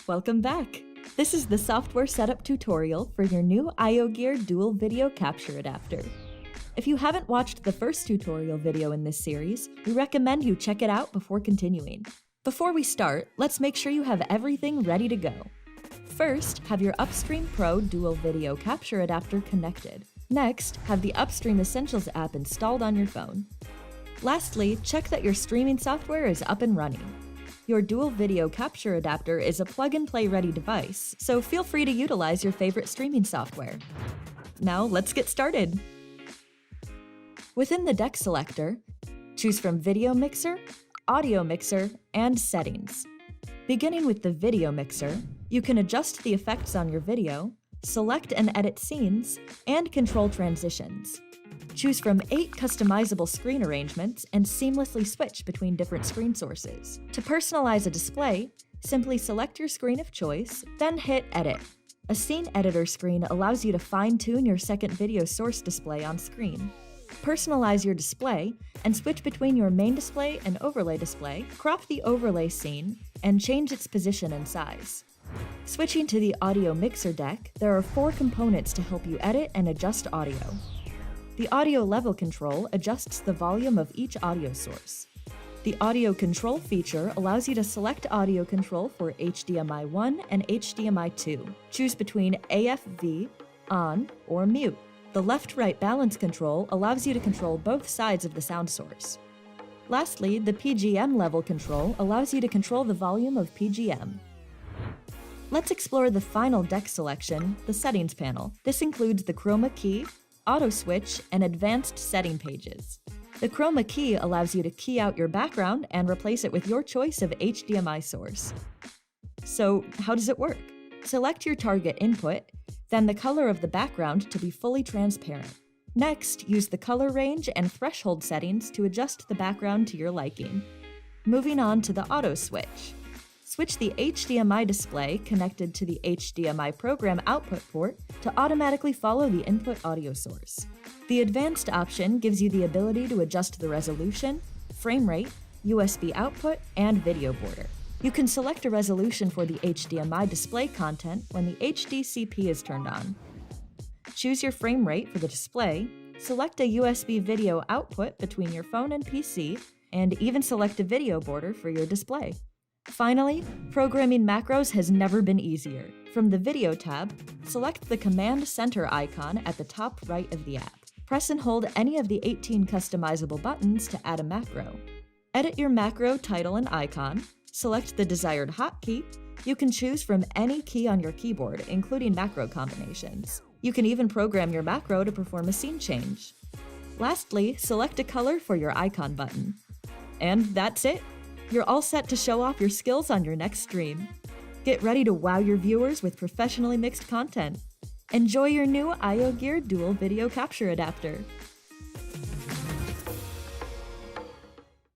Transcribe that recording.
Welcome back! This is the software setup tutorial for your new IOGEAR dual video capture adapter. If you haven't watched the first tutorial video in this series, we recommend you check it out before continuing. Before we start, let's make sure you have everything ready to go. First, have your UpStream Pro dual video capture adapter connected. Next, have the UpStream Essentials app installed on your phone. Lastly, check that your streaming software is up and running. Your dual video capture adapter is a plug-and-play ready device, so feel free to utilize your favorite streaming software. Now let's get started! Within the deck selector, choose from Video Mixer, Audio Mixer, and Settings. Beginning with the Video Mixer, you can adjust the effects on your video, select and edit scenes, and control transitions. Choose from 8 customizable screen arrangements and seamlessly switch between different screen sources. To personalize a display, simply select your screen of choice, then hit Edit. A scene editor screen allows you to fine-tune your second video source display on screen. Personalize your display and switch between your main display and overlay display, crop the overlay scene, and change its position and size. Switching to the audio mixer deck, there are 4 components to help you edit and adjust audio. The audio level control adjusts the volume of each audio source. The audio control feature allows you to select audio control for HDMI 1 and HDMI 2. Choose between AFV, on, or mute. The left-right balance control allows you to control both sides of the sound source. Lastly, the PGM level control allows you to control the volume of PGM. Let's explore the final deck selection, the Settings panel. This includes the Chroma Key, Auto Switch, and Advanced Setting pages. The Chroma Key allows you to key out your background and replace it with your choice of HDMI source. So, how does it work? Select your target input, then the color of the background to be fully transparent. Next, use the color range and threshold settings to adjust the background to your liking. Moving on to the Auto Switch. Switch the HDMI display connected to the HDMI program output port to automatically follow the input audio source. The Advanced option gives you the ability to adjust the resolution, frame rate, USB output, and video border. You can select a resolution for the HDMI display content when the HDCP is turned on. Choose your frame rate for the display, select a USB video output between your phone and PC, and even select a video border for your display. Finally, programming macros has never been easier. From the Video tab, select the Command Center icon at the top right of the app. Press and hold any of the 18 customizable buttons to add a macro. Edit your macro title and icon, select the desired hotkey. You can choose from any key on your keyboard, including macro combinations. You can even program your macro to perform a scene change. Lastly, select a color for your icon button. And that's it! You're all set to show off your skills on your next stream. Get ready to wow your viewers with professionally mixed content. Enjoy your new IOGEAR dual video capture adapter.